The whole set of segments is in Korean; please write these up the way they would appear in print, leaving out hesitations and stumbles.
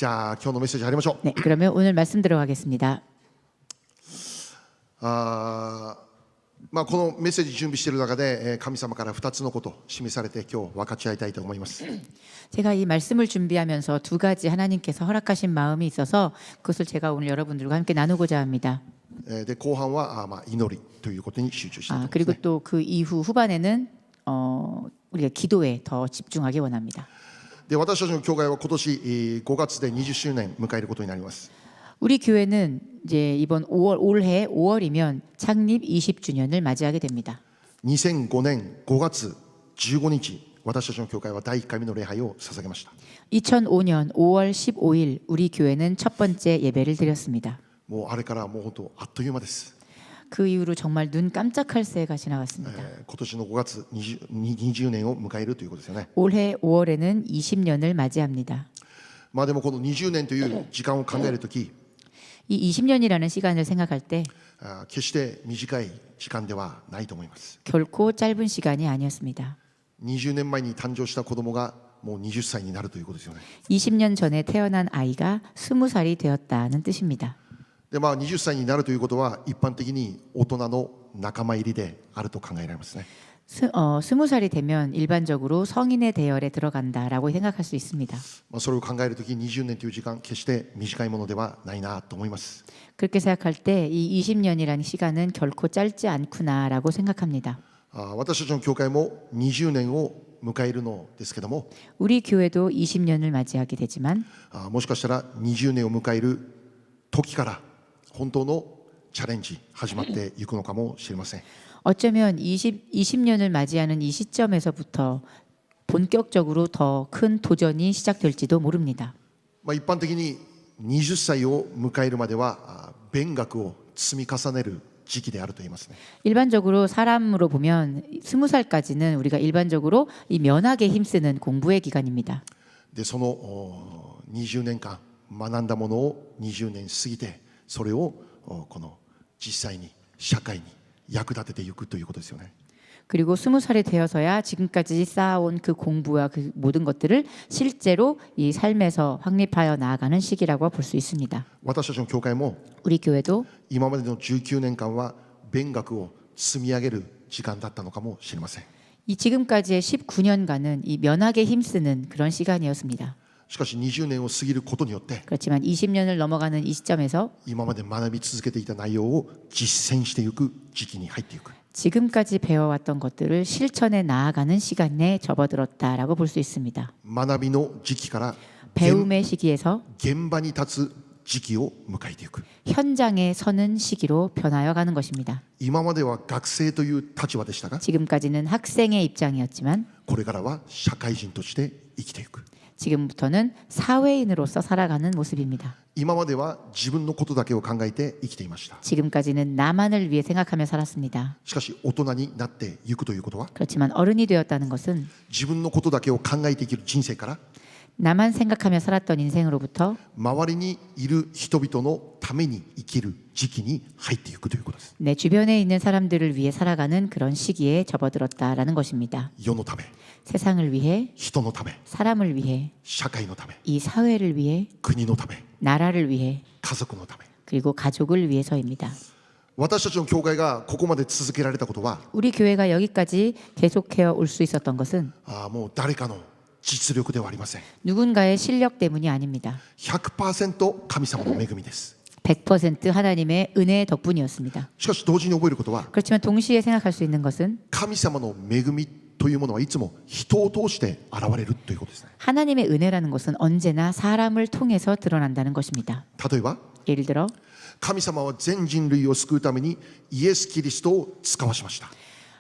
じゃあ今日のメッセージ入りましょう。 네, 그러면 오늘 말씀 들어가겠습니다. このメッセージ準備している中で神様から2つのことを示されて今日分かち合いたいと思います。 제가 이 말씀을 준비하면서 두 가지 하나님께서 허락하신 마음이 있어서 그것을 제가 오늘 여러분들과 함께 나누고자 합니다. で後半は祈りということに集中したいと思います、ね。 그리고 또 그 이후 후반에는 우리가 기도에 더 집중하기 원합니다. で私たちの教会は今年5月で20周年迎えることになります。 우리 교회는 이제 이번 5월 올해 5월이면 창립 20주년을 맞이하게 됩니다. 2005年5月15日私たちの教会は第1回目の礼拝を捧げました。 2005년 5월 15일 우리 교회는 첫 번째 예배를 드렸습니다. もうあれからもう本当あっという間です。 그 이후로 정말 눈 깜짝할 새가 지나갔습니다. 今年の5月 20年を迎えるということですよね。 올해 5월에는 20년을 맞이합니다. でもこの20年という時間を考えるとき 이 20년이라는 시간을 생각할 때 決して短い時間ではないと思います。 결코 짧은 시간이 아니었습니다. 20年前に誕生した子供がもう20歳になるということですよね。 20년 전에 태어난 아이가 20살이 되었다는 뜻입니다. で20歳になるということは一般的に大人の仲間入りであると考えられますね。 20살이 되면 일반적으로 성인의 대열에 들어간다라고 생각할 수 있습니다. それを考えるとき20年という時間決して短いものではないなと思います。 그렇게 생각할 때 이 20년이라는 시간은 결코 짧지 않구나라고 생각합니다. 私たちの教会も20年を迎えるのですけども 우리 교회도 20년을 맞이하게 되지만 もしかしたら20年を迎える時から本当のチャレンジ始まっていくのかもしれません。 어쩌면 20년을 맞이하는 이 시점에서부터 본격적으로 더 큰 도전이 시작될지도 모릅니다. 一般的に20歳を迎えるまでは勉学を積み重ねる時期であると言いますね。 일반적으로 사람으로 보면 20살까지는 우리가 일반적으로 이 면학에 힘쓰는 공부의 기간입니다. でその20年間学んだものを20年過ぎてそれをこの実際に社会に役立てていくということですよね。 그리고 20살이 되어서야 지금까지 쌓아온 그 공부와 그 모든 것들을 실제로 이 삶에서 확립하여 나아가는 시기라고 볼 수 있습니다. 私たちの教会も 우리 교회도 今までの19年間は勉学を積み上げる時間だったのかもしれません。 이 지금까지의 19년간은 이 면학에 힘쓰는 그런 시간이었습니다. しかし20年を過ぎることによって 그렇지만 20년을 넘어가는 이 시점에서 今まで学び続けていた内容を実践していく時期に入っていく。 지금까지 배워왔던 것들을 실천해 나아가는 시간에 접어들었다라고 볼 수 있습니다. 学びの時期から 배움의 시기에서 現場に立つ時期を迎えていく。 현장에 서는 시기로 변하여 가는 것입니다. 今までは学生という立場でしたが 지금까지는 학생의 입장이었지만 これからは社会人として生きていく。 지금부터는 사회인으로서 살아가는 모습입니다. 今までは自分のことだけを考えて生きていました。 지금까지는 나만을 위해 생각하며 살았습니다. しかし大人になっていくということは 그렇지만 어른이 되었다는 것은 自分のことだけを考えて生きる人生から 나만 생각하며 살았던 인생으로부터 周りにいる人々のために生きる時期に入っていくということです。 내 주변에 있는 사람들을 위해 살아가는 그런 시기에 접어들었다라는 것입니다. 世のため、 세상을 위해, 人のため、 사람을 위해, 社会のため、 이 사회를 위해, 国のため、 나라를 위해, 家族のため。 그리고 가족을 위해서입니다. 私たちの教会がここまで続けられたことは 우리 교회가 여기까지 계속해 올 수 있었던 것은 もう誰かの実力ではありません。 누군가의 실력 때문이 아닙니다. 100% 神様の恵みです。 100% 하나님의 은혜 덕분이었습니다. しかし同時に覚えることは 그렇지만 동시에 생각할 수 있는 것은 神様の恵みというものはいつも人を通して現れるということですね。 하나님의 은혜라는 것은 언제나 사람을 통해서 드러난다는 것입니다. 例えば 예를 들어 神様は全人類を救うためにイエス・キリストを使わしました。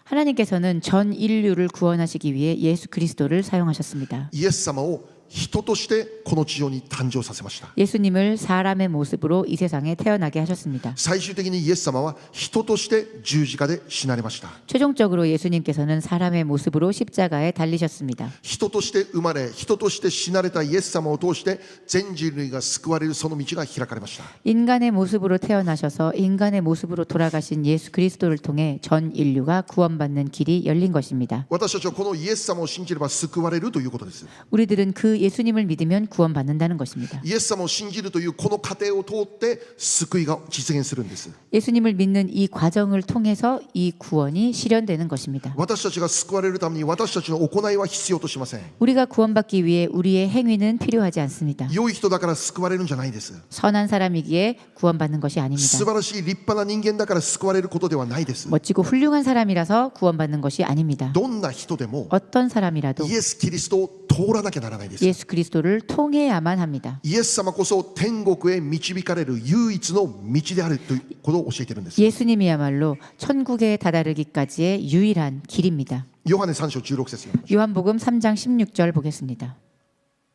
하나님께서는 전 인류를 구원하시기 위해 예수 그리스도를 사용하셨습니다. イエス様を人としてこの地上に誕生させました。 예수님을 사람의 모습으로 이 세상에 태어나게 하셨습니다. 最終的にイエス様は人として十字架で死なれました。 최종적으로 예수님께서는 사람의 모습으로 십자가에 달리셨습니다. 人として生まれ人として死なれたイエス様を通して全人類が救われるその道が開かれました。 인간의 모습으로 태어나셔서 인간의 모습으로 돌아가신 예수 그리스도를 통해 전 인류가 구원받는 길이 열린 것입니다. 私たちはこのイエス様を信じれば救われるということです。 우리들은 그 예수님을 믿으면 구원받는다는 것입니다. イエス様を信じるというこの過程を通って救いが実現するんです。 예수님을 믿는 이 과정을 통해서 이 구원이 실현되는 것입니다. 私たちが救われるために私たちの行いは必要としません。 우리가 구원받기 위해 우리의 행위는 필요하지 않습니다. 良い人だから救われるんじゃないです。 선한 사람이기에 구원받는 것이 아닙니다. 素晴らしい立派な人間だから救われることではないです。 멋지고 훌륭한 사람이라서 구원받는 것이 아닙니다. どんな人でも 어떤 사람이라도 イエス・キリストを通らなきゃならないです。 예수 그리스도를 통해야만 합니다. イエス様こそ天国へ導かれる唯一の道であるということを教えているんです。 예수님이야말로 천국에 다다르기까지의 유일한 길입니다. ヨハネ3章16節よ。 요한복음 3장 16절 보겠습니다.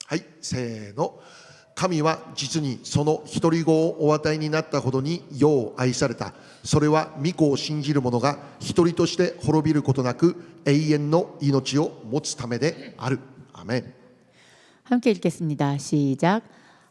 はい、せーの。神は実にその一人子をお与えになったほどに世を愛された。それは御子を信じる者が一人として滅びることなく永遠の命を持つためである。アメン。 함께 읽겠습니다. 시작.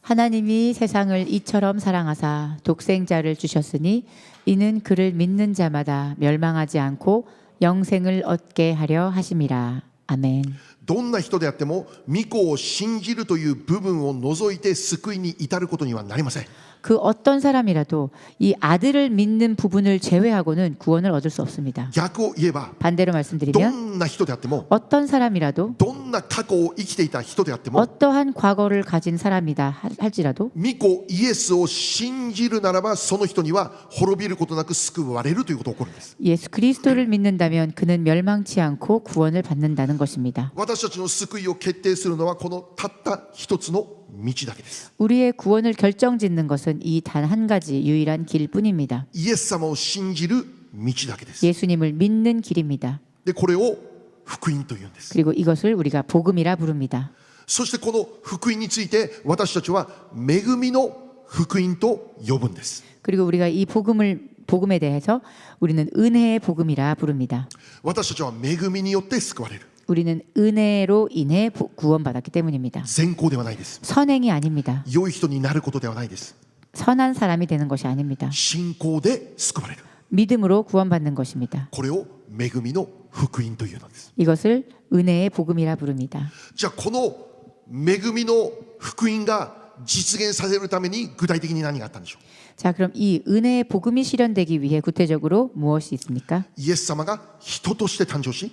하나님이 세상을 이처럼 사랑하사 독생자를 주셨으니 이는 그를 믿는 자마다 멸망하지 않고 영생을 얻게 하려 하심이라. 아멘. どんな人であっても御子を信じるという部分を除いて救いに至ることにはなりません。 그 어떤 사람이라도 이 아들을 믿는 부분을 제외하고는 구원을 얻을 수 없습니다. 逆を言えば 반대로 ど 말씀드리면 んな人であっても 어떤 사람이라도 どんな過去を生きていた人であっても 어떠한 과거를 가진 사람이다 할지라도 御子イエスを信じるならばその人には滅びることなく救われるということが起こるんです。 예수 그리스도를 믿는다면 그는 멸망치 않고 구원을 받는다는 것입니다. 私たちの救いを決定するのはこのたった一つの道だけです。 우리의 구원을 결정짓는 것은 이 단 한 가지 유일한 길뿐입니다. イエス様を信じる道だけです。 예수님을 믿는 길입니다. でこれを福音というんです。 그리고 이것을 우리가 복음이라 부릅니다. そしてこの福音について私たちは恵みの福音と呼ぶんです。 그리고 우리가 이 복음에 대해서 우리는 은혜의 복음이라 부릅니다. 私たちは恵みによって救われる。 우리는 은혜로 인해 구원받았기 때문입니다. 善行ではないです。 선행이 아닙니다. 良い人になることではないです。 선한 사람이 되는 것이 아닙니다. 信仰で救われる。 믿음으로 구원받는 것입니다. これを恵みの福音というのです。 이것을 은혜의 복음이라 부릅니다. じゃあこの恵みの福音が実現させるために具体的に何があったんでしょ 자, 그럼 이 은혜의 복음이 실현되기 위해 구체적으로 무엇이 있습니까? う。イエス様が人として誕生し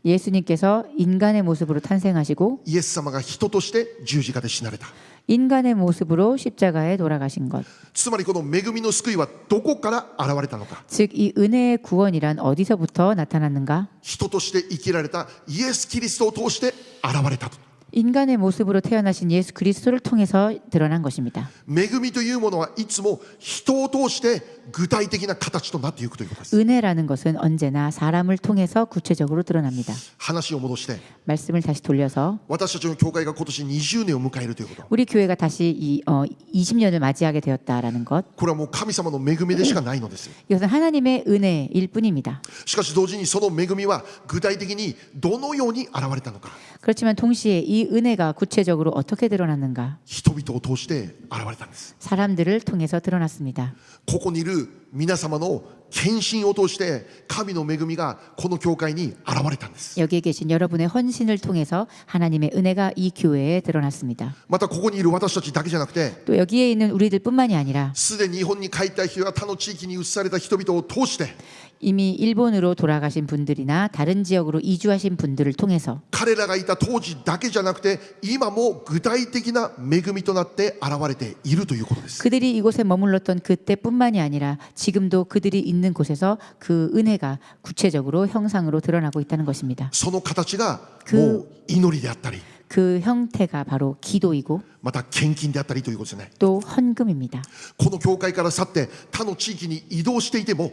예수님께서 인간의 모습으로 탄생하시고 イエス様が人として十字架で死なれた。 인간의 모습으로 십자가에 돌아가신 것. つまりこの恵みの救いはどこから現れたのか。 즉 이 은혜의 구원이란 어디서부터 나타났는가? 人として生きられたイエス・キリストを通して現れたと。 인간의 모습으로 태어나신 예수 그리스도를 통해서 드러난 것입니다. 恵みというものはいつも人を通して具体的な形となっていくということです。 은혜라는 것은 언제나 사람을 통해서 구체적으로 드러납니다. 話を戻して 말씀을 다시 돌려서 私たちの教会が今年20年を迎えるということ。 우리 교회가 다시 20년을 맞이하게 되었다라는 것. これはもう神様の恵みでしかないのです。 이것은 하나님의 은혜일 뿐입니다. しかし同時にその恵みは具体的にどのように現れたのか。 그렇지만 동시에 이 은혜가 구체적으로 어떻게 드러났는가? 人々を通して現れたんです。 사람들을 통해서 드러났습니다. ここにいる皆様の献身を通して神の恵みがこの教会に現れたんです。 여기에 계신 여러분의 헌신을 통해서 하나님의 은혜가 이 교회에 드러났습니다. またここにいる私たちだけじゃなくて 또 여기에 있는 우리들뿐만이 아니라 すでに日本に帰った人や他の地域に移された人々を通して 이미 일본으로 돌아가신 분들이나 다른 지역으로 이주하신 분들을 통해서 彼らがいた当時だけじゃなくて今も具体的な恵みとなって現れているということです。 그들이 이곳에 머물렀던 그때뿐만이 아니라 지금도 그들이 있는 곳에서 그 은혜가 구체적으로 형상으로 드러나고 있다는 것입니다. その形がもう祈りであったり 그 형태가 바로 기도이고 また献金であったりということですね。 또 헌금입니다. この教会から去って他の地域に移動していても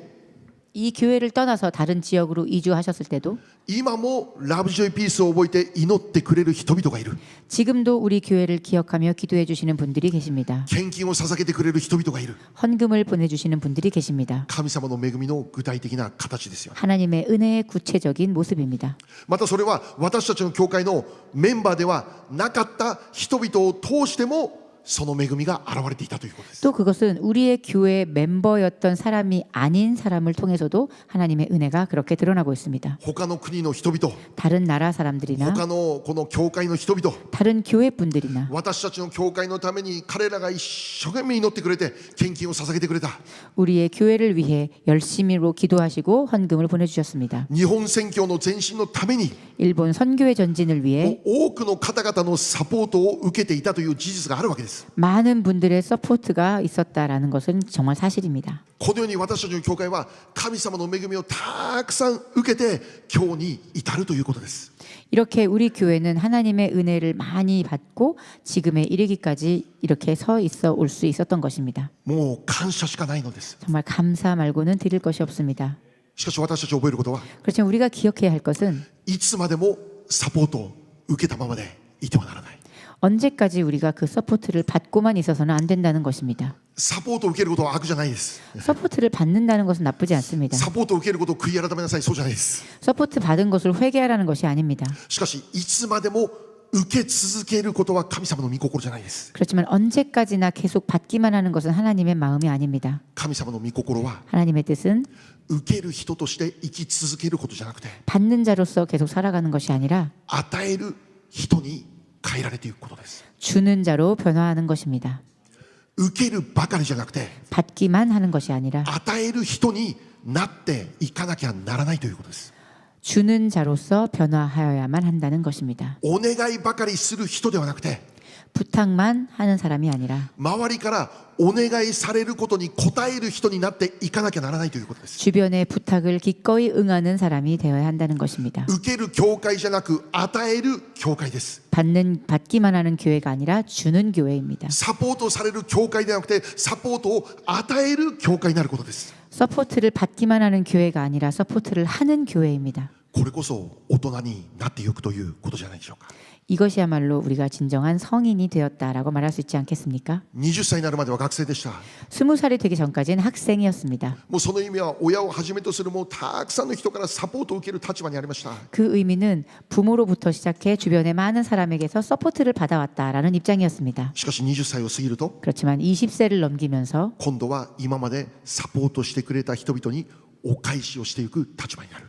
이 교회를 떠나서 다른 지역으로 이주하셨을 때도 今もラブジョイピースを覚えて祈ってくれる人々がいる。 지금도 우리 교회를 기억하며 기도해 주시는 분들이 계십니다. 献金を捧げてくれる人々がいる。 헌금을 보내주시는 분들이 계십니다. 神様の恵みの具体的な形ですよ。 하나님의 은혜의 구체적인 모습입니다. またそれは私たちの教会のメンバーではなかった人々を通してもその恵みが現れていたということです。 또 그것은 우리의 교회 멤버였던 사람이 아닌 사람을 통해서도 하나님의 은혜가 그렇게 드러나고 있습니다. 他の国の人々、 다른 나라 사람들이나 他のこの教会の人々、 다른 교회 분들이나 私たちの教会のために彼らが一生懸命祈ってくれて献金を捧げてくれた。 우리의 교회를 위해 열심히로 기도하시고 헌금을 보내주셨습니다. 日本宣教の前進のために 일본 선교의 전진을 もう 위해 多くの方々のサポートを受けていたという事実があるわけです。 많은 분들의 서포트가 있었다라는 것은 정말 사실입니다. このように私たちの教会は神様の恵みをたくさん受けて今日に至るということです。 이렇게 우리 교회는 하나님의 은혜를 많이 받고 지금에 이르기까지 이렇게 서 있어 올 수 있었던 것입니다. もう感謝しかないのです。 정말 감사 말고는 드릴 것이 없습니다. しかし私たち覚えることは 그렇지만 우리가 기억해야 할 것은 いつまでもサポートを受けたままでいてはならない。 언제까지 우리가 그 서포트를 받고만 있어서는 안 된다는 것입니다. サポートを受けることは悪じゃないです。 서포트를 받는다는 것은 나쁘지 않습니다. サポートを受けることを悔い改めなさい、そうじゃないです。 서포트 받은 것을 회개하라는 것이 아닙니다. しかしいつまでも受け続けることは神様の御心じゃないです。 그렇지만 언제까지나 계속 받기만 하는 것은 하나님의 마음이 아닙니다. 神様の御心は 하나님의 뜻은 受ける人として生き続けることじゃなくて 받는 자로서 계속 살아가는 것이 아니라 与える人に変えられていくことです。 주는 자로 변화하는 것입니다. 受けるばかりじゃなくて 받기만 하는 것이 아니라 与える人になっていかなきゃならないということです。 주는 자로서 변화하여야만 한다는 것입니다. お願いばかりする人ではなくて 부탁만 하는 사람이 아니라 周りからお願いされることに応える人になっていかなきゃならないということです。 주변의 부탁을 기꺼이 응하는 사람이 되어야 한다는 것입니다. 受ける教会じゃなく与える教会です。 받기만 하는 교회가 아니라 주는 교회입니다. サポートされる教会ではなくてサポートを与える教会になることです。 서포트를 받기만 하는 교회가 아니라 서포트를 하는 교회입니다. これこそ大人になっていくということじゃないでしょうか。 이것이야말로 우리가 진정한 성인이 되었다라고 말할 수 있지 않겠습니까? 20歳になるまでは学生でした。 20살이 되기 전까지는 학생이었습니다. もうその意味は親をはじめとするもうたくさんの人からサポートを受ける立場にありました。 그 의미는 부모로부터 시작해 주변의 많은 사람에게서 서포트를 받아왔다라는 입장이었습니다. しかし20歳を過ぎると 그렇지만 20세를 넘기면서 今度は今までサポートしてくれた人々にお返しをしていく立場になる。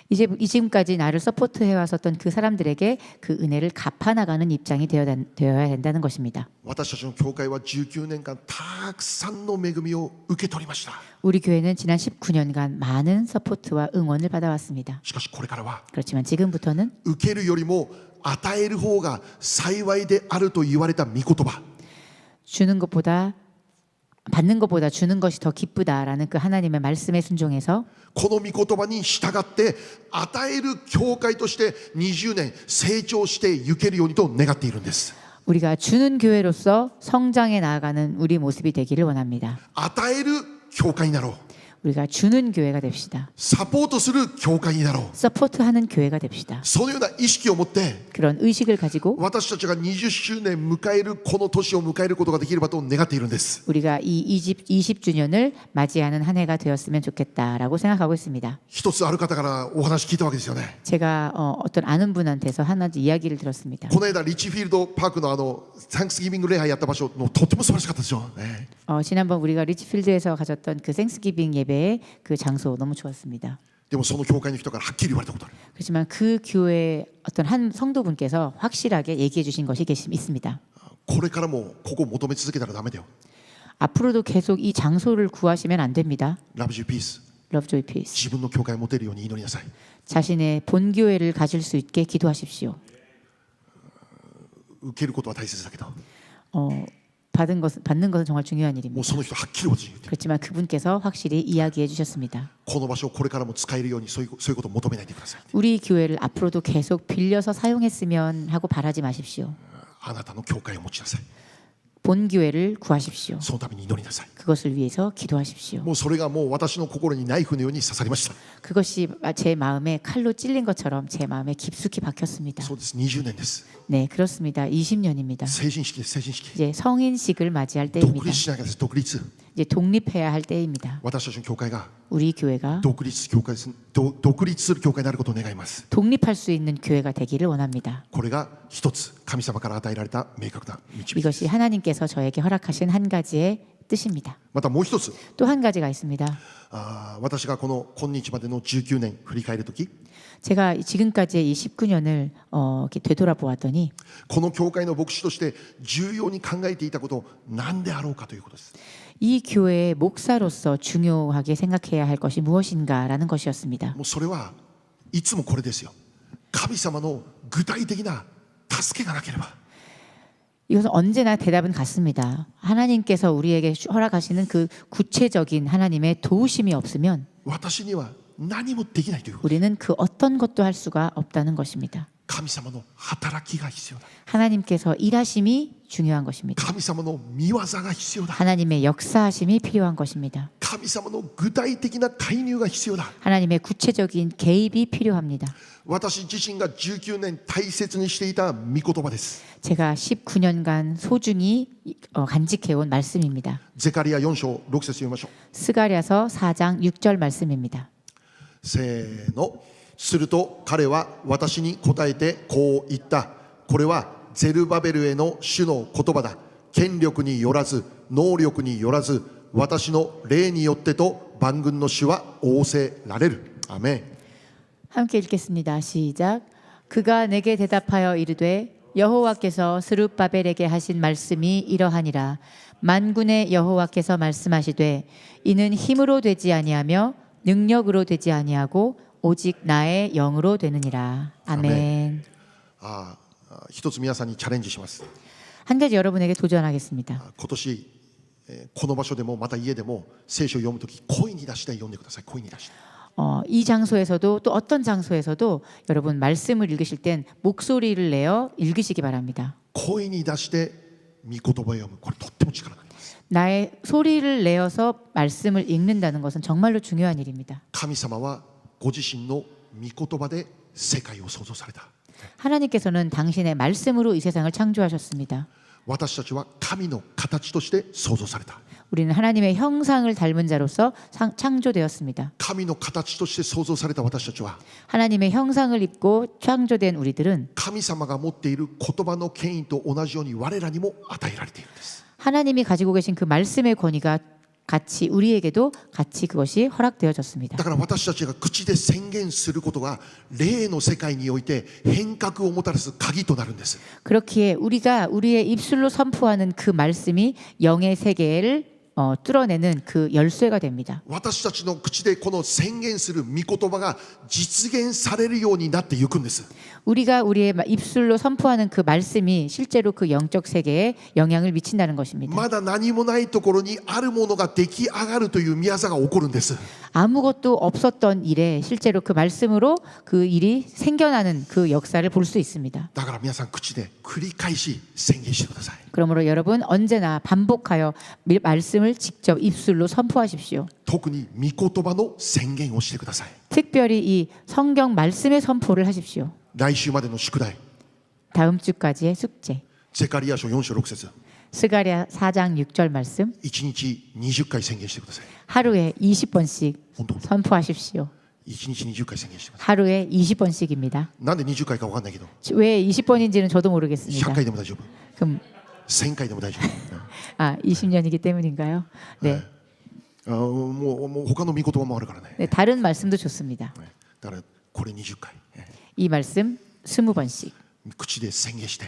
이제 지금까지 나를 서포트해 왔었던 그 사람들에게 그 은혜를 갚아나가는 입장이 되어야 된다는 것입니다. 私たちの教会は19年間たくさんの恵みを受け取りました。 우리 교회는 지난 19년간 많은 서포트와 응원을 받아왔습니다. しかしこれからは 그렇지만 지금부터는 受けるよりも与える方が幸いであると言われた御言葉、 주는 것보다 받는 것보다 주는 것이 더 기쁘다라는 그 하나님의 말씀에 순종해서 この御言葉に従って与える教会として20年成長していけるようにと願っているんです。 우리가 주는 교회로서 성장해 나아가는 우리 모습이 되기를 원합니다. 与える教会になろう。 우리가 주는 교회가 됩시다. サポートする教会になろう。 서포트하는 교회가 됩시다. そのような意識を持って 그런 의식을 가지고 私たちが20周年迎えるこの年を迎えることができればと願っているんです。 우리가 이 20주년을 맞이하는 한 해가 되었으면 좋겠다라고 생각하고 있습니다. 一つある方からお話聞いたわけですよね。 제가 어떤 아는 분한테서 하나 이야기를 들었습니다. この間リッチフィールドパークのサンクスギビング礼拝やった場所のとっても素晴らしかったですよね。 지난번 우리가 리치필드에서 가졌던 그 생스기빙 예배의 그 장소 너무 좋았습니다. でもその教会の人からはっきり言われたことある。 그렇지만 그 교회 어떤 한 성도분께서 확실하게 얘기해 주신 것이 있습니다. これからもここを求め続けたらダメだよ。 앞으로도 계속 이 장소를 구하시면 안 됩니다. Love you peace。 Love, joy, peace. 自分の教会を持てるように祈りなさい。 자신의 본교회를 가질 수 있게 기도하십시오. 受けることは大切だけど、 받는 것은 정말 중요한 もう 일입니다. その人はっきり私に言ってる。 그렇지만 그분께서 확실히 이야기해 주셨습니다. この場所をこれからも使えるようにそういうことを求めないでください。 우리 교회를 앞으로도 계속 빌려서 사용했으면 하고 바라지 마십시오. あなたの教会を持ちなさい。 본교회를 구하십시오. そのために祈りなさい。 그것을 위해서 기도하십시오. もうそれがもう私の心にナイフのように刺さりました。 그것이 제 마음에 칼로 찔린 것처럼 제 마음에 깊숙이 박혔습니다. そうです。20年です。 네, 그렇습니다. 20년입니다. 成人式です。成人式。 이제 성인식을 맞이할 独 때입니다. 立しなきゃです。独立。 이제 독립해야 할 때입니다. 私たちの教会が 우리 교회가 独立する教会になることを願います。 독립할 수 있는 교회가 되기를 원합니다. これが一つ神様から与えられた明確な導きです。 이것이 하나님께서 저에게 허락하신 한 가지의 뜻입니다. またもう一つ、 또 한 가지가 있습니다. 私がこの今日までの19年振り返るとき、 제가 지금까지의 이 19년을 이렇게 되돌아보았더니 この教会の牧師として重要に考えていたこと何であろうかということです。 이 교회의 목사로서 중요하게 생각해야 할 것이 무엇인가라는 것이었습니다. もうそれはいつもこれですよ。神様の具体的な助けがなければ 이것은 언제나 대답은 같습니다. 하나님께서 우리에게 허락하시는 그 구체적인 하나님의 도우심이 없으면 私には何もできないということ。 우리는 그 어떤 것도 할 수가 없다는 것입니다. 神様の働きが必要だ。 하나님께서 일하심이 중요한 것입니다. 神様の見業が必要だ。 하나님의 역사하심이 필요한 것입니다. 神様の具体的な介入が必要だ。 하나님의 구체적인 개입이 필요합니다. 私自身が19年大切にしていた御言葉です。 제가 19년간 소중히 간직해온 말씀입니다. ゼカリヤ4章6節読みましょう。 스가랴서 4장 6절 말씀입니다. せーの。すると彼は私に答えてこう言った。これはゼルバベルへの主の言葉だ。権力によらず能力によらず私の霊によってと万軍の主は仰せられる。アメン。 함께 읽겠습니다. 시작. 그가 내게 대답하여 이르되 여호와께서 스룹바벨에게 하신 말씀이 이러하니라. 만군의 여호와께서 말씀하시되 이는 힘으로 되지 아니하며 능력으로 되지 아니하고 오직 나의 영으로 되느니라. 아멘. 一つ皆さんにチャレンジします。 한 가지 여러분에게 도전하겠습니다. 今年この場所でもまた家でも聖書を読むとき声に出して読んでください。声に出して。 이 장소에서도 또 어떤 장소에서도 여러분 말씀을 읽으실 땐 목소리를 내어 읽으시기 바랍니다. 声に出して御言葉を読む。これとっても力があります。 나의 소리를 내어서 말씀을 읽는다는 것은 정말로 중요한 일입니다. 神様はご自身の御言葉で世界を創造された。 하나님께서는 당신의 말씀으로 이 세상을 창조하셨습니다. 私たちは神の形として創造された。 우리는 하나님의 형상을 닮은 자로서 창조되었습니다. 神の形として創造された私たちは 하나님의 형상을 입고 창조된 우리들은 神様が持っている言葉の権威と同じように我らにも与えられているんです。 하나님이 가지고 계신 그 말씀의 권위가 같이 우리에게도 같이 그것이 허락되어졌습니다. だから私たちが口で宣言することが霊の世界において変革をもたらす鍵となるんです。 그렇기에 우리가 우리의 입술로 선포하는 그 말씀이 영의 세계를 뚫어내는 그 열쇠가 됩니다. 私たちの口でこの宣言する御言葉が実現されるようになっていくんです。 우리가 우리의 입술로 선포하는 그 말씀이 실제로 그 영적 세계에 영향을 미친다는 것입니다. まだ何もないところにあるものが出来上がるという宮座が起こるんです。 아무것도 없었던 일에 실제로 그 말씀으로 그 일이 생겨나는 그 역사를 볼 수 있습니다. だから皆さん口で繰り返し宣言してください。 그러므로 여러분 언제나 반복하여 말씀을 직접 입술로 선포하십시오. 特に御言葉の宣言をしてください。 특별히 이 성경 말씀의 선포를 하십시오. 来週までの宿題 다음 주까지의 숙제. ゼカリヤ書4章6節 스가랴 4장 6절 말씀. 1日20回宣言してください。 하루에 20번씩 本当 선포하십시오. 1日20回宣言してくださ 하루에 20번씩입니다. い。なんで20回か分かんないけど 왜 20번인지는 저도 100 모르겠습니다. 回でも大丈夫。 그럼 1000回でも大丈夫。 20년이기 때문인가요? 네. もう他の御言葉もあるからね。 네, 다른 말씀도 좋습니다. だからこれ20回 이 말씀 20번씩 口で宣言して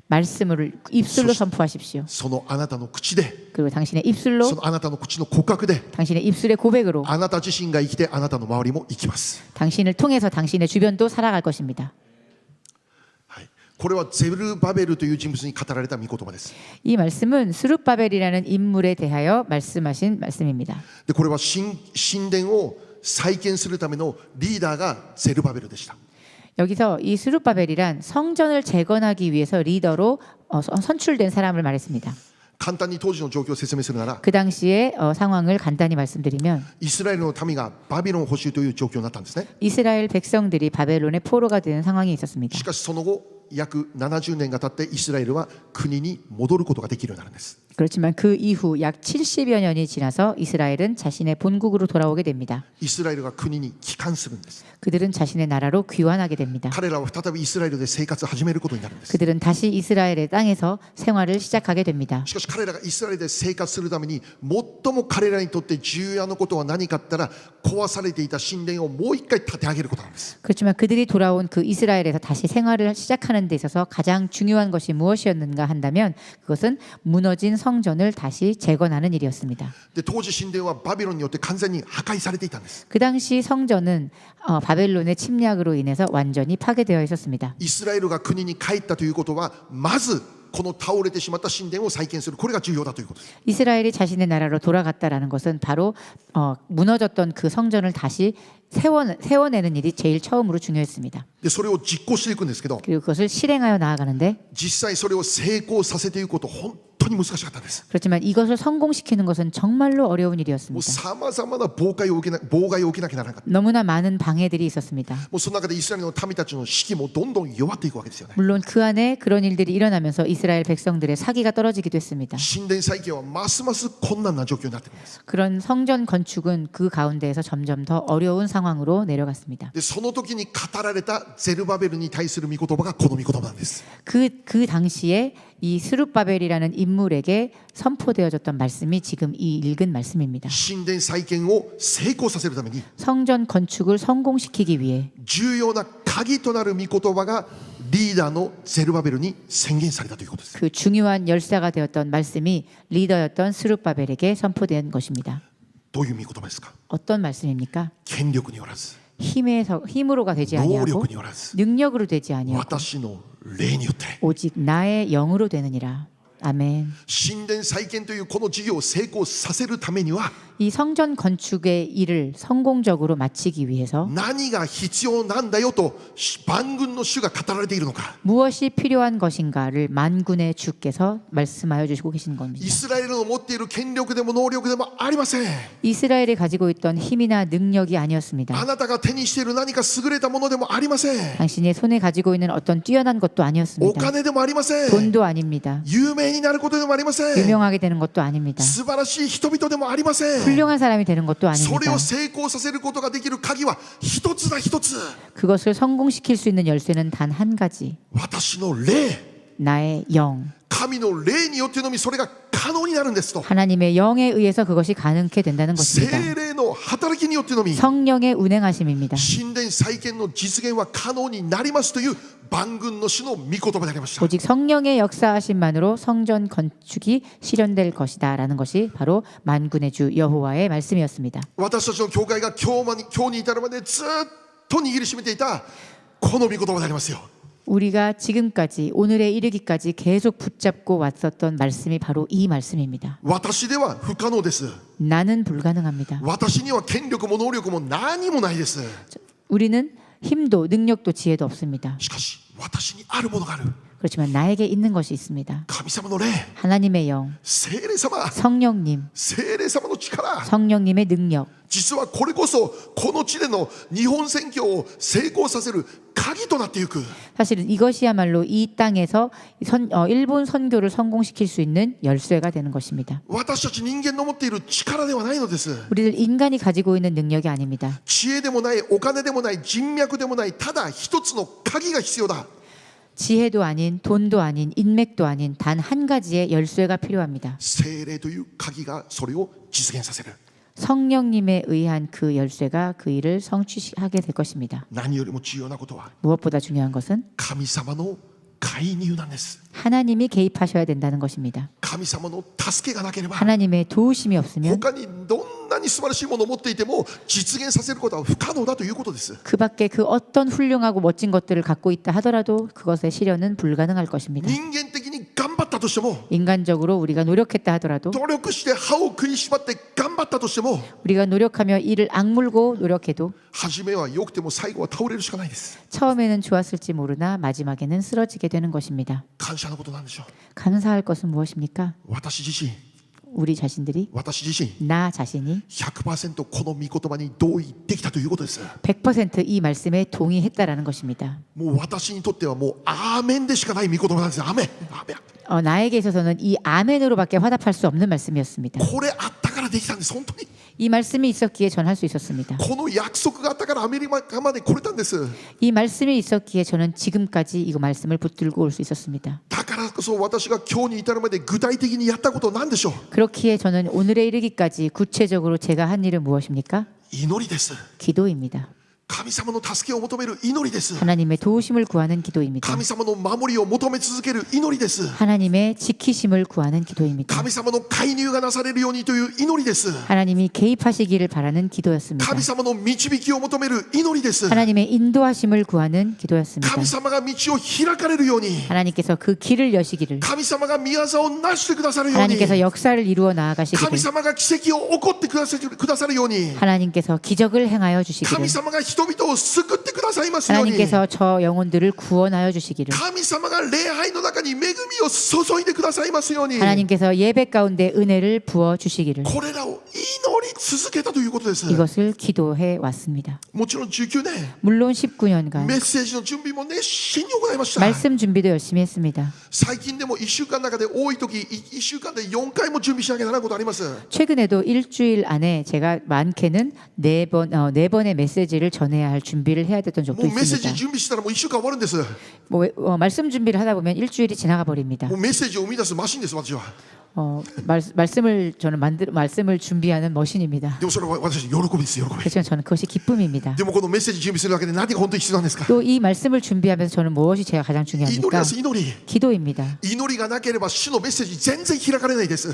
말씀을 입술로 선포하십시오. そのあなたの口で 그리고 당신의 입술로 そのあなたの口の告白で 당신의 입술의 고백으로 あなた自身が生きてあなたの周りも生きます。 당신을 통해서 당신의 주변도 살아갈 것입니다. はい、これはゼルバベルという人物に語られた御言葉です。 이 말씀은 스룹바벨이라는 인물에 대하여 말씀하신 말씀입니다. でこれは神殿を再建するためのリーダーがゼルバベルでした。 여기서 이 스룹바벨이란 성전을 재건하기 위해서 리더로 선출된 사람을 말했습니다. 簡単に当時の状況を説明するなら 그 당시의 상황을 간단히 말씀드리면 イスラエルの民がバビロン捕囚という状況になったんですね。 이스라엘 백성들이 바벨론의 포로가 되는 상황이 있었습니다. しかしその後約70年が経ってイスラエルは国に戻ることができるようになるんです。 그렇지만 그 이후 약 70여 년이 지나서 이스라엘은 자신의 본국으로 돌아오게 됩니다. イスラエルが国に帰還するんです。 그들은 자신의 나라로 귀환하게 됩니다. 彼らは再びイスラエルで生活を始めることになるんです。 그들은 다시 이스라엘의 땅에서 생활을 시작하게 됩니다. しかし彼らがイスラエルで生活するために最も彼らにとって重要なことは何かって言ったら壊されていた神殿をもう一回建て上げることなんです。 그렇지만 그들이 돌아온 그 이스라엘에서 다시 생활을 시작하는 데 있어서 가장 중요한 것이 무엇이었는가 한다면 그것은 무너진 성전을 다시 재건하는 일이었습니다. で当時神殿はバビロンによって完全に破壊されていたんです。 그 당시 성전은 바벨론의 침략으로 인해서 완전히 파괴되어 있었습니다. イスラエルが国に帰ったということはまずこの倒れてしまった神殿を再建するこれが重要だということです。 이스라엘이 자신의 나라로 돌아갔다라는 것은 바로 무너졌던 그 성전을 다시 세워내는 일이 제일 처음으로 중요했습니다. でそれを実行していくんですけど 그리고 그것을 실행하여 나아가는데 実際それを成功させていくこと本当に難しかったんです。 그렇지만 이것을 성공시키는 것은 정말로 어려운 もう 일이었습니다. さまざまな妨害を受けなきゃならなかった。 너무나 많은 방해들이 있었습니다. もうその中でイスラエルの民たちの士気もどんどん弱っていくわけですよね。 물론 그 안에 그런 일들이 일어나면서 이스라엘 백성들의 사기가 떨어지기도 했습니다. 神殿再建はますます困難な状況になっているんです。 그런 성전 건축은 그 가운데에서 점점 더 어려운 상황으로 내려갔습니다. でその時に語られたゼルバベルに対する御言葉がこの御言葉なんです。 그 당시에 이 스룹바벨이라는 인물에게 선포되어졌던 말씀이 지금 이 읽은 말씀입니다. 神殿再建を成功させるために 성전 건축을 성공시키기 위해 重要な鍵となる御言葉がリーダーのゼルバベルに宣言されたということです。 그 중요한 열쇠가 되었던 말씀이 리더였던 스룹바벨에게 선포된 것입니다. どういう御言葉ですか。 어떤 말씀입니까? 権力によらず 힘으로가 되지 能 아니하고 力によらず 능력으로 되지 아니하고 私の霊によって 오직 나의 영으로 되느니라. 아멘. 神殿再建というこの事業を成功させるためには 이 성전 건축의 일을 성공적으로 마치기 위해서 何が必要なんだよと万軍の主が語られているのか。 무엇이 필요한 것인가를 만군의 주께서 말씀하여 주시고 계신 イ 겁니다. スラエルの持っている権力でも能力でもありません。 이스라엘이 가지고 있던 힘이나 능력이 아니었습니다. あなたが手にしている何か優れたものでもありません。 당신의 손에 가지고 있는 어떤 뛰어난 것도 お 아니었습니다. 金でもありません。 돈도 아닙니다. 有名になることでもありません。 유명하게 되는 것도 아닙니다. 素晴らしい人々でもありません。 훌륭한 사람이 되는 것도 それ 아닙니다. を成功させることができる鍵は一つだ一つ。 그것을 성공시킬 수 있는 열쇠는 단 한 가지. 私の霊、 나의 영. 神の霊によってのみそれが可能になるんですと。 하나님의 영에 의해서 그것이 가능케 된다는 것입니다. 聖霊の働きによってのみ 성령의 운행하심입니다. 神殿再建の実現は可能になりますという万軍の主の御言葉でありました。 오직 성령의 역사하심만으로 성전 건축이 실현될 것이다라는 것이 바로 만군의 주 여호와의 말씀이었습니다. 私たちの教会が今日に至るまでずっと握りしめていたこの御言葉でありますよ。 우리가 지금까지 오늘에 이르기까지 계속 붙잡고 왔었던 말씀이 바로 이 말씀입니다. 私では不可能です。 나는 불가능합니다. 私には権力も能力も何もないです。 우리는 힘도 능력도 지혜도 없습니다. しかし私にあるものがある。 그렇지만 나에게 있는 것이 있습니다. 神様の霊、 하나님의 영, 聖霊様、 성령님, 聖霊様の力。 성령님의 능력. 実はこれこそこの地での日本宣教を成功させる鍵となっていく。 사실은 이것이야말로 이 땅에서 일본 선교를 성공시킬 수 있는 열쇠가 되는 것입니다. 私たち人間の持っている力ではないのです。 우리들 인간이 가지고 있는 능력이 아닙니다. 知恵でもないお金でもない人脈でもないただ一つの鍵が必要だ。 지혜도 아닌 돈도 아닌 인맥도 아닌 단 한 가지의 열쇠가 필요합니다. 聖霊という鍵がそれを実現させる。 성령님에 의한 그 열쇠가 그 일을 성취하게 될 것입니다. 何よりも重要なことは 무엇보다 중요한 것은 神様の介入なんです。 하나님이 개입하셔야 된다는 것입니다. 神様の助けがなければ 하나님의 도우심이 없으면 他にどんなに素晴らしいものを持っていても実現させることは不可能だということです。 그 밖에 그 어떤 훌륭하고 멋진 것들을 갖고 있다 하더라도 그것의 실현은 불가능할 것입니다. 人間的に頑張ったとしても 인간적으로 우리가 노력했다 하더라도 努力して歯を食いしばって頑張ったとしても 우리가 노력하며 이를 악물고 노력해도 初めは良くても最後は倒れるしかないです。 처음에는 좋았을지 모르나 마지막에는 쓰러지게 되는 것입니다. 感謝のことなんでしょう。 감사할 것은 무엇입니까? 私自身 우리 자신들이 私自身 나 자신이 100% この御言葉に同意できたということです。 100%이 말씀에 동의했다라는 것입니다. もう私にとってはもうアーメンでしかない御言葉なんです。アーメン、アーメン。 나에게 있어서는 이 아멘으로밖에 화답할 수 없는 말씀이었습니다. これあったからできたんです。本当に 이 말씀이 있었기에 전할 수 있었습니다. この約束があったからアメリカまで来れたんです。 이 말씀이 있었기에 저는 지금까지 이 말씀을 붙들고 올 수 있었습니다. だからこそ私が今日に至るまで具体的にやったことは何でしょう。 그렇기에 저는 오늘에 이르기까지 구체적으로 제가 한 일은 무엇입니까? 祈りです。 기도입니다. 神様の助けを求める祈りです。 하나님의 도우심을 구하는 기도입니다. 神様の守りを求め続ける祈りです。 하나님의 지키심을 구하는 기도입니다. 神様の介入がなされるようにという祈りです。 하나님이 개입하시기를 바라는 기도였습니다. 神様の導きを求める祈りです。 하나님의 인도하심을 구하는 기도였습니다. 神様が道を開かれるように、 하나님께서 그 길을 여시기를, 神様が御業をなしてくださるように、 하나님께서 역사를 이루어 나아가시기를, 神様が奇跡を起こってくださるように、 하나님께서 기적을 행하여 주시기를, 神様が人々を救ってくださいますように、 하나님께서 저 영혼들을 구원하여 주시기를, 神様が礼拝の中に恵みを注いでくださいますように、 하나님께서 예배 가운데 은혜를 부어 주시기를, これらを祈り続けたということです。 이것을 기도해 왔습니다. もちろん19年 물론 19년간 メッセージの準備も熱心に行いました。 말씀 준비도 열심히 했습니다. 最近でも1週間の中で多い時1週間で4回も準備しなきゃならないことあります。 최근에도 일주일 안에 제가 많게는 네 번의 메시지를 전해야 할 준비를 해야 됐던 적도 もうメッセージ 있습니다. 準備したらもう1週間終わるんです。 말씀 준비를 하다 보면 일주일이 지나가 버립니다. もうメッセージを生み出すマシンです。私は。 말씀을 저는 말씀을 준비하는 머신입니다. でもそれは私喜びです。喜び。 그렇지만 저는 그것이 기쁨입니다. でもこのメッセージ準備するだけで何が本当に必要なんですか。 또 이 말씀을 준비하면서 저는 무엇이 제가 가장 祈りで 중요합니까? す。祈り。 기도입니다. 祈りがなければ主のメッセージ全然開かれないです。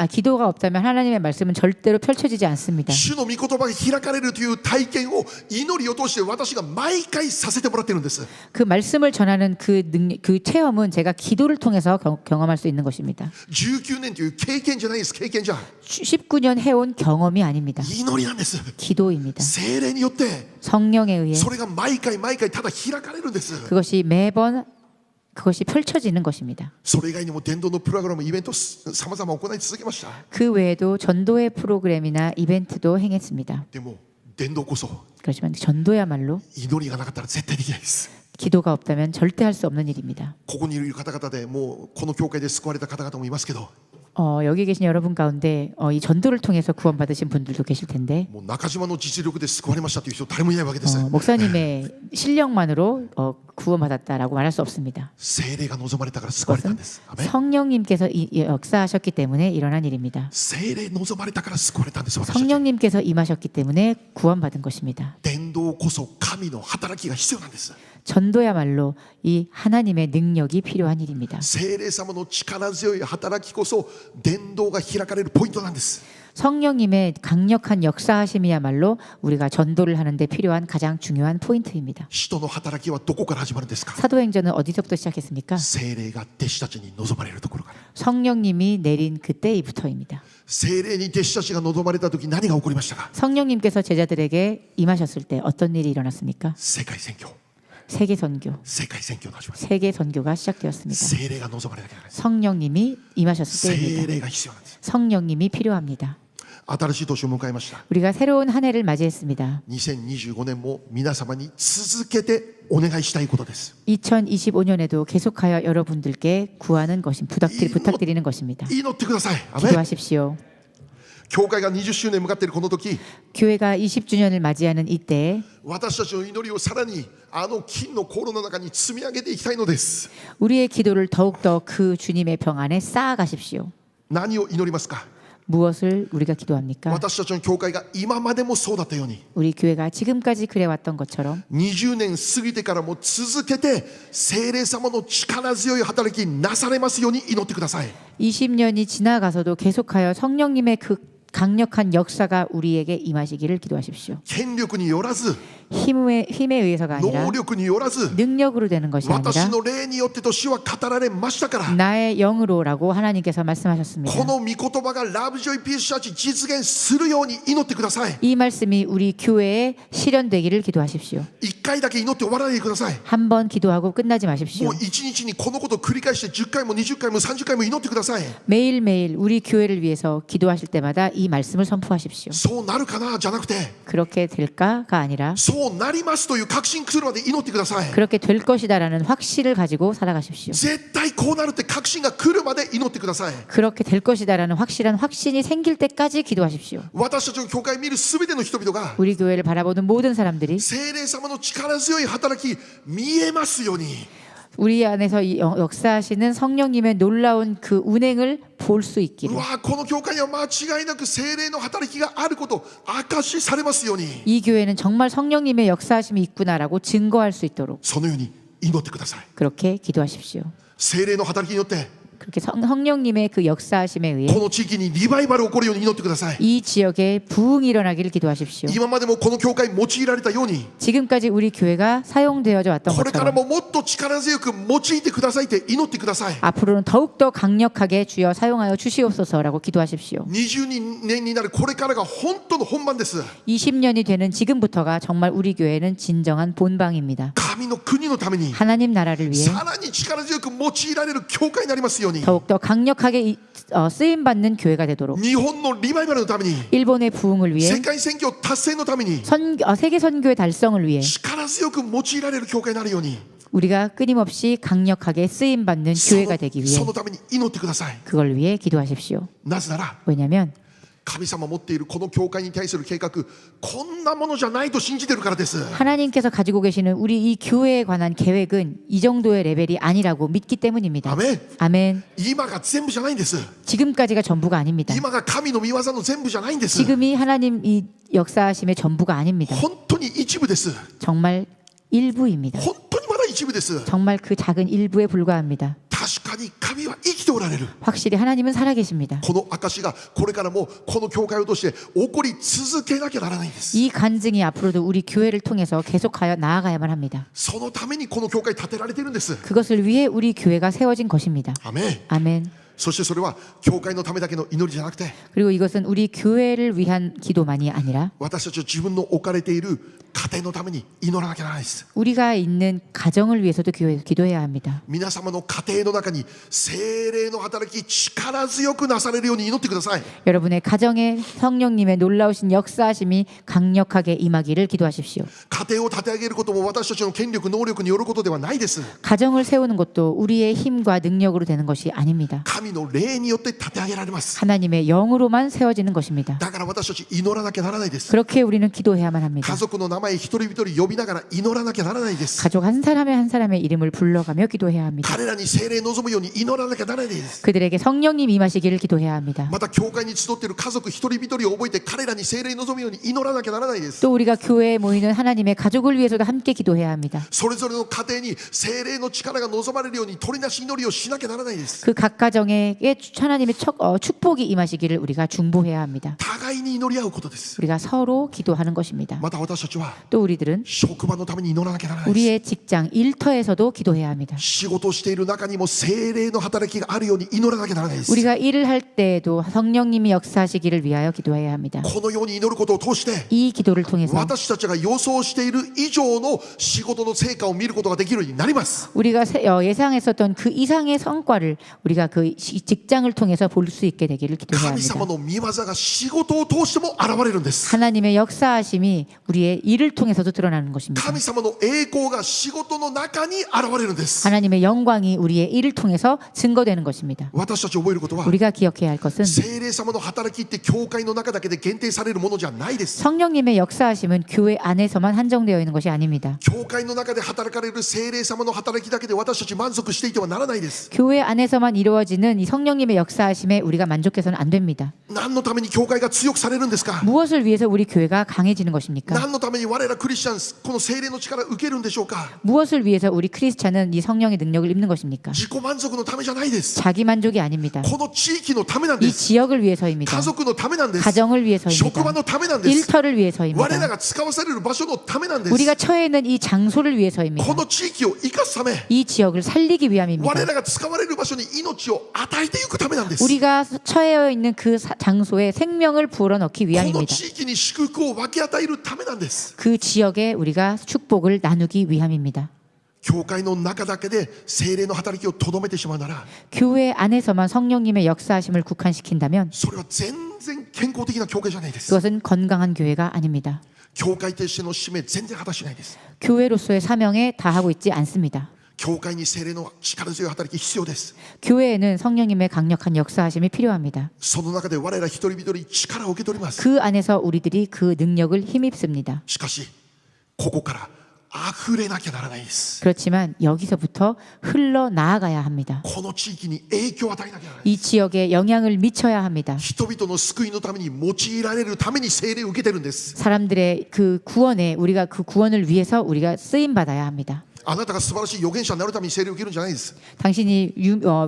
기도가 없다면 하나님의 말씀은 절대로 펼쳐지지 않습니다. 主の御言葉が開かれるという体験を祈りを通して私が毎回させてもらってるんです。 그 말씀을 전하는 그 체험은 제가 기도를 통해서 경험할 수 있는 것입니다. 19年という経験じゃないです。経験じゃ 19년 해온 경험이 아닙니다. 祈りなんです。 기도입니다. 聖霊によって 성령에 의해 それが毎回ただ開かれるんです。 그것이 매번 그것이 펼쳐지는 것입니다. それ以外にも伝道のプログラムイベントさまざま行い続けました。 그 외에도 전도의 프로그램이나 이벤트도 행했습니다. でも伝道こそ 그렇지만 전도야말로 祈りがなかったら絶対できないです。 기도가 없다면 절대 할 수 없는 일입니다. ここにいる方々でもうこの教会で救われた方々もいますけど、 여기 계신 여러분 가운데 이 전도를 통해서 구원받으신 분들도 계실 텐데 もう中島の実力で救われましたという人誰もいないわけです。 목사님의 실력만으로 구원받았다라고 말할 수 없습니다. 聖霊が望まれたから救われたんです。アメン。 성령님께서 역사하셨기 때문에 일어난 일입니다. 聖霊望まれたから救われたんです。私たち。 성령님께서 임하셨기 때문에 구원받은 것입니다. 伝道こそ神の働きが必要なんです。 전도야말로 이 하나님의 능력이 필요한 일입니다. 聖霊様の力強い働きこそ伝道が開かれるポイントなんです。 성령님의 강력한 역사하심이야말로 우리가 전도를 하는데 필요한 가장 중요한 포인트입니다. 使徒の働きはどこから始まるんですか。 사도행전은 어디서부터 시작했습니까? 聖霊が弟子たちに望まれるところから。 성령님이 내린 그때부터입니다. 聖霊に弟子たちが望まれた時何が起こりましたか。 성령님께서 제자들에게 임하셨을 때 어떤 일이 일어났습니까? 世界宣教。 세계 선교. 世界宣教の始まり。 세계 선교가 시작되었습니다. 聖霊が望まれなきゃいけない。 성령님이 임하셨을 聖 때입니다. 霊が必要なんです。 성령님이 필요합니다. 新しい年を迎えました。 우리가 새로운 한 해를 맞이했습니다. 2025年も皆様に続けてお願いしたいことです。 2025년에도 계속하여 여러분들께 구하는 것이 부탁드리는 것입니다. 祈ってください。アメン。 기도하십시오. 教会が20周年向かっているこの時、 교회가 20주년을 맞이하는 이때 私たちの祈りをさらにあの金の香炉の中に積み上げていきたいのです。 우리의 기도를 더욱더 그 주님의 병 안에 쌓아가십시오. 何を祈りますか。 무엇을 우리가 기도합니까? 私たちの教会が今までもそうだったように、 우리 교회가 지금까지 그래왔던 것처럼 20年過ぎてからも続けて聖霊様の力強い働きなされますように祈ってください。 20년이 지나가서도 계속하여 성령님의 그 강력한 역사가 우리에게 임하시기를 기도하십시오. 権力によらず、 힘에 의해서가 아니라 能力によらず 능력으로 되는 것이 私 아니라 の霊によってと主は語られましたから 나의 영으로라고 하나님께서 말씀하셨습니다. この御言葉がラブジョイピースチャーチ実現するように祈ってください 이 말씀이 우리 교회에 실현되기를 기도하십시오. 一回だけ祈って終わらないでください 한 번 기도하고 끝나지 마십시오. もう一日にこのことを繰り返して10回も20回も30回も祈ってください 매일매일 우리 교회를 위해서 기도하실 때마다 이 말씀을 선포하십시오. そうなるかなじゃなくて 그렇게 될까가 아니라 そうなりますという確信するまで祈ってください 그렇게 될 것이다라는 확신을 가지고 살아가십시오. 絶対こうなるって確信が来るまで祈ってください 그렇게 될 것이다라는 확실한 확신이 생길 때까지 기도하십시오. 私たちの教会を見るすべての人々が 우리 교회를 바라보는 모든 사람들이 聖霊様の力強い働き見えますように 우리 안에서 이 역사하시는 성령님의 놀라운 그 운행을 볼 수 う 있기를 わこの教会には間違いなく聖霊の働きがあること証しされますように 이 교회는 정말 성령님의 역사하심이 있구나라고 증거할 수 있도록 そのように祈ってください 그렇게 기도하십시오. 聖霊の働きによって 그렇게 성령님의 그 역사하심에 의해 この地域にリバイバル起こるように祈ってください 이 지역에 부흥이 일어나기를 기도하십시오. 今までもこの教会用いられたように 지금까지 우리 교회가 사용되어져 왔던 これから 것처럼 ももっと力強く用いてくださいって祈ってください 앞으로는 더욱더 강력하게 주여 사용하여 주시옵소서라고 기도하십시오. 20年になるこれからが本当の本番です 20년이 되는 지금부터가 정말 우리 교회는 진정한 본방입니다. 神の国のために 하나님 나라를 위해 さらに力強く用いられる教会になりますように 더욱더 강력하게 쓰임받는 교회가 되도록 日本のリバイバルのために 일본의 부흥을 위해 世界選挙達成のために 세계 선교의 달성을 위해 力強く用いられる教会になるように 우리가 끊임없이 강력하게 쓰임받는 교회가 되기 위해 そのために祈ってください 그걸 위해 기도하십시오. なぜなら 왜냐하면 神様持っているこの教会に対する計画こんなものじゃないと信じてるからです 하나님께서 가지고 계시는 우리 이 교회에 관한 계획은 이 정도의 레벨이 아니라고 믿기 때문입니다. アメン 아멘. 今が全部じゃないんです 지금까지가 전부가 아닙니다. 今が神の御業の全部じゃないんです 지금이 하나님 이 역사하심의 전부가 아닙니다. 本当に一部です 정말 일부입니다. 本当にまだ一部です 정말 그 작은 일부에 불과합니다. 確かに神は生きておられる 확실히 하나님은 살아계십니다. この証がこれからもこの教会を通して起こり続けなきゃならないんです 이 간증이 앞으로도 우리 교회를 통해서 계속하여 나아가야만 합니다. そのためにこの教会建てられているんです 그것을 위해 우리 교회가 세워진 것입니다. アメン 아멘. そしてそれは教会のためだけの祈りじゃなくて 그리고 이것은 우리 교회를 위한 기도만이 아니라 私たちは自分の置かれている家庭のために祈らなきゃならないです 우리가 있는 가정을 위해서도 기도해야 합니다. 皆様の家庭の中に聖霊の働き力強くなされるように祈ってください 여러분의 가정에 성령님의 놀라우신 역사하심이 강력하게 임하기를 기도하십시오. 家庭を立て上げることも私たちの権力能力によることではないです 가정을 세우는 것도 우리의 힘과 능력으로 되는 것이 아닙니다. 神の霊によって立て上げられます 하나님의 영으로만 세워지는 것입니다. だから私たち祈らなきゃならないです 그렇게 우리는 기도해야만 합니다. 家族の名前一人一人呼びながら祈らなきゃならないです 가족 한 사람의 이름을 불러가며 기도해야 합니다. 彼らに聖霊望むように祈らなきゃならないです 그들에게 성령님 임하시기를 기도해야 합니다. また教会に集っている家族一人一人を覚えて彼らに聖霊望むように祈らなきゃならないです 또 우리가 교회에 모이는 하나님의 가족을 위해서도 함께 기도해야 합니다. それぞれの家庭に聖霊の力が望まれるように取りなし祈りをしなきゃならないです 그 각 가정에게 하나님의 축복이 임하시기를 우리가 중보해야 합니다. 互いに祈り合うことです 우리가 서로 기도하는 것입니다. また私たちは 또 우리들은 職場のために祈らなきゃならないです 우리의 직장 일터에서도 기도해야 합니다. 仕事をしている中にも聖霊の働きがあるように祈らなきゃならないです 우리가 일을 할 때에도 성령님이 역사하시기를 위하여 기도해야 합니다. このように祈ることを通して 이 기도를 통해서 私たちが予想している以上の仕事の成果を見ることができるようになります 우리가 예상했었던 그 이상의 성과를 우리가 그 직장을 통해서 볼 수 있게 되기를 기도해야 神 합니다. 様の御業が仕事を通しても現れるんです 하나님의 역사하심이 우리의 일을 통해서도 드러나는 것입니다. 神様の栄光が仕事の中に現れるんです 하나님의 영광이 우리의 일을 통해서 증거되는 것입니다. 私たち覚えることは 우리가 기억해야 할 것은 聖霊様の働きって教会の中だけで限定されるものじゃないです 성령님의 역사하심은 교회 안에서만 한정되어 있는 것이 아닙니다. 教会の中で働かれる聖霊様の働きだけで私たち満足していてはならないです 교회 안에서만 이루어지는 이 성령님의 역사하심에 우리가 만족해서는 안 됩니다. 何のために教会が強くされるんですか 무엇을 위해서 우리 교회가 강해지는 것입니까? 何のために我らクリスチャンこの聖霊の力を受けるんでしょうか。 무엇을 위해서 우리 크리스찬은 이 성령의 능력을 입는 것입니까? 自己満足のためじゃないです。 자기 만족이 아닙니다. この地域のためなんで 이 す。 지역을 위해서입니다. 家族のためなんです。 가정을 위해서입니다. 職場のためなんです。 일터를 我ら 위해서입니다. が使わされる場所のためなんです。 우리가 처해 있는 이 장소를 위해서입니다. この地域を生かすため、 이 지역을 살리기 我 위함입니다. らが使われる場所に命を与えていくためなんです。 우리가 처해 있는 그 장소에 생명을 불어넣기 この 위함입니다. 地域に祝福を分け与えるためなんです。 그 지역에 우리가 축복을 나누기 위함입니다. 教会の中だけで聖霊の働きをとどめてしまうなら、 교회 안에서만 성령님의 역사하심을 국한시킨다면 それは全然健康的な教会じゃないです。 그것은 건강한 교회가 아닙니다. 教会としての使命全然果たしないです。 교회로서의 사명에 다하고 있지 않습니다. 教会に聖霊の力強い働き必要です。 교회에는 성령님의 강력한 역사하심이 필요합니다. その中で我ら一人一人力を受け取ります。 그 안에서 우리들이 그 능력을 힘입습니다. しかしここから溢れなきゃならないです。 그렇지만 여기서부터 흘러나아가야 합니다. この地域に影響を与えなきゃならない。 이 지역에 영향을 미쳐야 합니다. 人々の救いのために用いられるために聖霊を受けてるんです。 사람들의 그 구원에 우리가 그 구원을 위해서 우리가 쓰임 받아야 합니다. あなたが素晴らしい預言者になるために聖霊を受けるんじゃないです。 당신이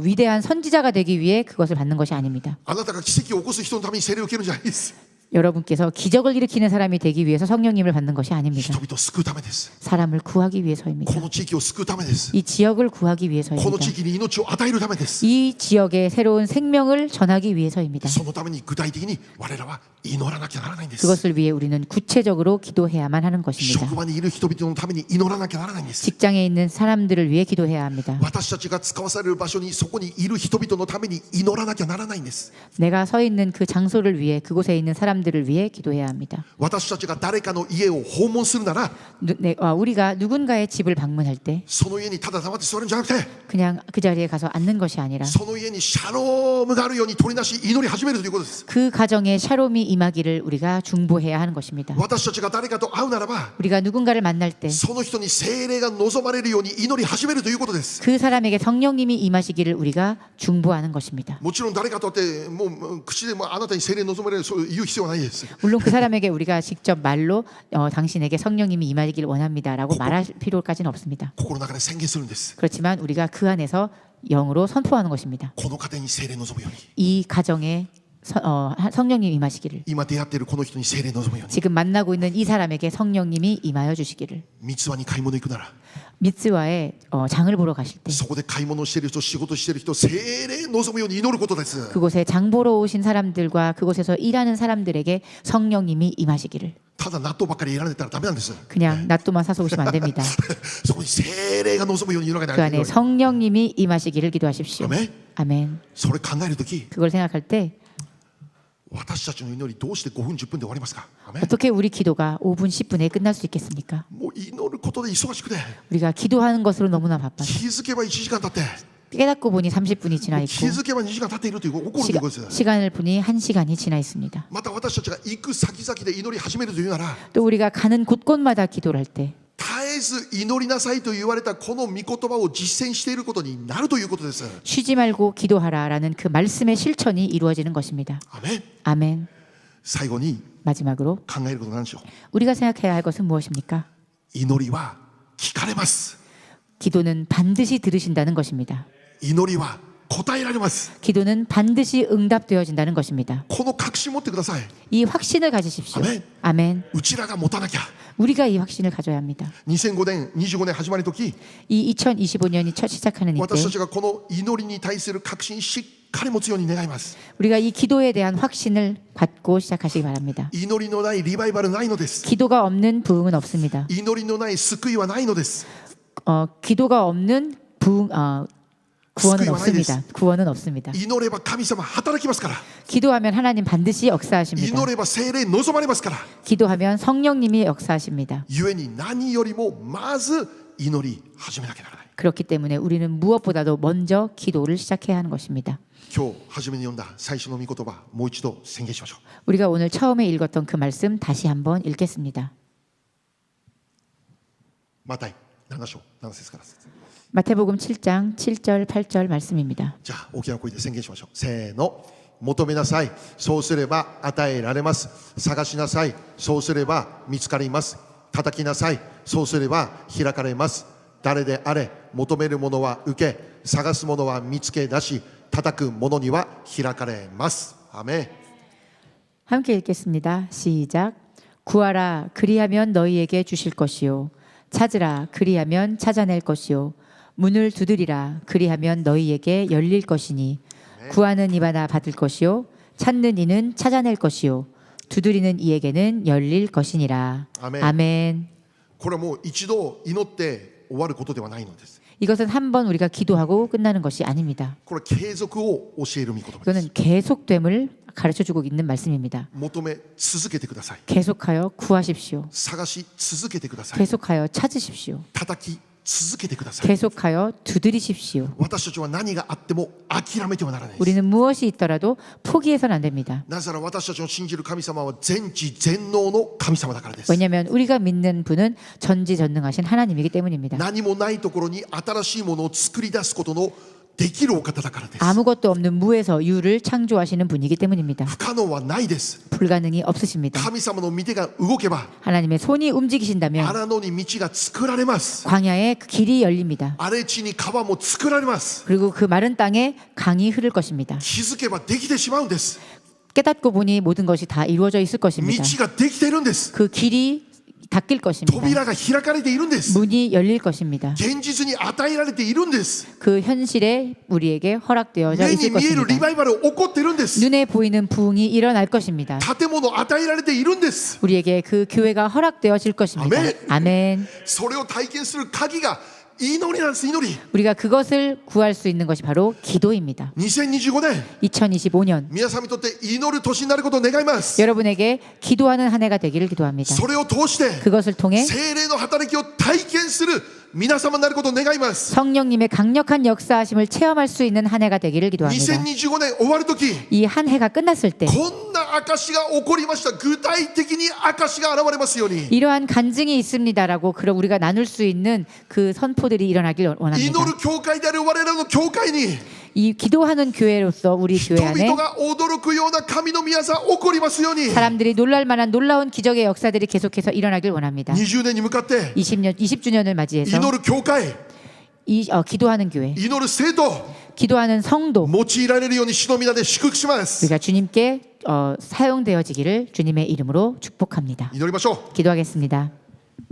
위대한 선지자가 되기 위해 그것을 받는 것이 아닙니다. あなたが奇跡を起こす人のために聖霊を受けるんじゃないです。 여러분께서 기적을 일으키는 사람이 되기 위해서 성령님을 받는 것이 아닙니다. 人々を救うためです。 사람을 구하기 위해서입니다. この地域を救うためです。 이 지역을 구하기 この 위해서입니다. 地域に命を与えるためです。 이 지역에 새로운 생명을 전하기 위해서입니다. そのために具体的に我らは祈らなきゃならないんです。 그것을 위해 우리는 구체적으로 기도해야만 하는 것입니다. 職場にいる人々のために祈らなきゃならないんです。 직장에 있는 사람들을 위해 기도해야 합니다. 私たちが使わされる場所にそこにいる人々のために祈らなきゃならないんです。 내가 서 있는 그 장소를 위해 그곳에 있는 사람들을 위해 기도해야 합니다. 私たちが誰かの家を訪問するなら 우리가 누군가의 집을 방문할 때 その家にただ黙って座るんじゃなくて 그냥 그 자리에 가서 앉는 것이 아니라 その家にシャロームがあるように取りなし祈り始めるということです。 그 가정에 샬롬이 임하기를 우리가 중보해야 하는 것입니다. 私たちが誰かと会うならば 우리가 누군가를 만날 때 その人に聖霊が望まれるように祈り始めるということです。 그 사람에게 성령님이 임하시기를 우리가 중보하는 것입니다. もちろん誰かと会ってもう口でもあなたに聖霊望まれるそう言う必要はないです。 물론 그 사람에게 우리가 직접 말로 당신에게 성령님이 임하기를 원합니다라고 말할 필요까지는 없습니다. 心の中で宣言するんです。 그렇지만 우리가 그 안에서 영으로 선포하는 것입니다. この家庭に聖霊望むように、 이 가정에 성령님 임하시기를, 今出会っているこの人に聖霊望むように、 지금 만나고 있는 이 사람에게 성령님이 임하여 주시기를. 三つ葉に買い物行くなら 미츠와에 장을 보러 가실 때 そこで買い物をしている人、仕事している人、聖霊望むように祈ることです。 그곳에 장 보러 오신 사람들과 그곳에서 일하는 사람들에게 성령님이 임하시기를. ただ納豆ばっかりいられたらダメなんです。 그냥 낫또만 사서 오시면 안 됩니다. そこに聖霊が望むように祈らなき 그 ゃいけな 안에 い。 성령님이 임하시기를 기도하십시오. アメン。 아멘. それ考えるとき、 그걸 생각할 때 私たちの祈りどうして5分10分で終わりますか。アメン。 어떻게 우리 기도가 5분 10분에 끝날 수 있겠습니까? もう祈ることで忙しくて 우리가 기도하는 것으로 너무나 바빠서 気づけば1時間経って 깨닫고 보니 30분이 지나 気 있고 づけば2時間経っているという起こるということです。 시간을 보니 1시간이 지나 있습니다. また私たちが行く先々で祈り始めるというなら 또 우리가 가는 곳곳마다 기도를 할 때 絶えず祈りなさいと言われたこの御言葉を実践していることになるということです。 쉬지 말고 기도하라라는 그 말씀의 실천이 이루어지는 것입니다. アメン。 아멘. 最後に 마지막으로 考えることなんでしょう。 우리가 생각해야 할 것은 무엇입니까? 祈りは聞かれます。 기도는 반드시 들으신다는 것입니다. 祈りは答えられます。 기도는 반드시 응답되어진다는 것입니다. この確信を持ってください。 이 확신을 가지십시오. 아멘. 아멘. うちらが持たなきゃ。 우리가 이 확신을 가져야 합니다. 2005年、25年始まるとき、 이 2025년이 첫 시작하는 이때 私たちがこの祈りに対する確信しっかり持つように願います。 우리가 이 기도에 대한 확신을 갖고 시작하시기 바랍니다. 祈りのないリバイバルないのです。 기도가 없는 부흥은 없습니다. 祈りのない救いはないのです。 기도가 없는 구원은救いはないです。 없습니다. 구원은 없습니다. 祈れば神様働きますから。 기도하면 하나님 반드시 역사하십니다. 祈れば聖霊望まれますから。 기도하면 성령님이 역사하십니다. 故に何よりもまず祈り始めなきゃならない。 그렇기 때문에 우리는 무엇보다도 먼저 기도를 시작해야 하는 것입니다. 今日初めに読んだ最初の御言葉、もう一度宣言しましょう。 우리가 오늘 처음에 읽었던 그 말씀 다시 한번 읽겠습니다. マタイ7章7節から。 마태복음 7장 7절 8절 말씀입니다. じゃあ大きな声で宣言しましょう。せーの。求めなさい。そうすれば与えられます。探しなさい。そうすれば見つかります。叩きなさい。そうすれば開かれます。誰であれ、求めるものは受け、探すものは見つけ出し、叩くものには開かれます。アメン。 함께 읽겠습니다. 시작. 구하라 그리하면 너희에게 주실 것이요 찾으라 그리하면 찾아낼 것이요 문을 두드리라 그리하면 너희에게 열릴 것이니 구하는 이마다 받을 것이요 찾는 이는 찾아낼 것이요 두드리는 이에게는 열릴 것이니라. 아멘. 아멘. これはもう一度祈って終わることではないのです。 이것은 한 번 우리가 기도하고 끝나는 것이 아닙니다. これは継続を教える御言葉です。 이거는 계속됨을 가르쳐주고 있는 말씀입니다. 求め続けてください。 계속하여 구하십시오. 探し続けてください。 계속하여 찾으십시오. 叩き続けてください。 계속하여 두드리십시오. 私たちは何があっても諦めてはならないです。 우리는 무엇이 있더라도 포기해서는 안 됩니다. なぜなら私たちの信じる神様は全知全能の神様だからです。 왜냐하면 우리가 믿는 분은 전지전능하신 하나님이기 때문입니다. 何もないところに新しいものを作り出すことのできるお方だからです。 아무것도 없는 무에서 유를 창조하시는 분이기 때문입니다. 不可能はないです。 불가능이 없으십니다. 神様の御手が動けば 하나님의 손이 움직이신다면 荒野に道が作られます。 광야에 그 길이 열립니다. 荒れ地に川も作られます。 그리고 그 마른 땅에 강이 흐를 것입니다. 気づけばできてしまうんです。 깨닫고 보니 모든 것이 다 이루어져 있을 道 것입니다. ができているんです。 그 길이 닫힐 것입니다. 扉が開かれているんです。 문이 열릴 것입니다. 現実に与えられているんです。 그 현실에 우리에게 허락되어져 目に 있을 見えるリ 것입니다. バイバル起こっているんです。 눈에 보이는 부흥이 일어날 것입니다. 建物与えられているんです。 우리에게 그 교회가 허락되어질 것입니다. 아멘. 아멘. それを体験する鍵が祈りなんです。祈り。 우리가 그것을 구할 수 있는 것이 바로 기도입니다. 2025年 2025년 皆さんにとって祈る年になることを願います。 여러분에게 기도하는 한 해가 되기를 기도합니다. それを通して 그것을 통해 聖霊の働きを体験する皆様になることを願います。 성령님의 강력한 역사하심을 체험할 수 있는 한 해가 되기를 기도합니다. 2025年終わるとき、 이 한 해가 끝났을 때 こんな証が起こりました。具体的に証が現れますように。 이러한 간증이 있습니다라고 그럼 우리가 나눌 수 있는 그 선포들이 일어나길 원합니다. 祈る教会である我らの教会に 이 기도하는 교회로서 우리 人 교회 안에 々が驚くような神の御業起こりますように。 사람들이 놀랄 만한 놀라운 기적의 역사들이 계속해서 일어나길 원합니다. 20年に向かって 20주년을 맞이해서 祈る教会、 기도하는 교회, 祈る生徒 기도하는 성도 用いられるように主の皆で祝福します。 우리가 주님께 사용되어지기를 주님의 이름으로 축복합니다. 祈りましょう。 기도하겠습니다.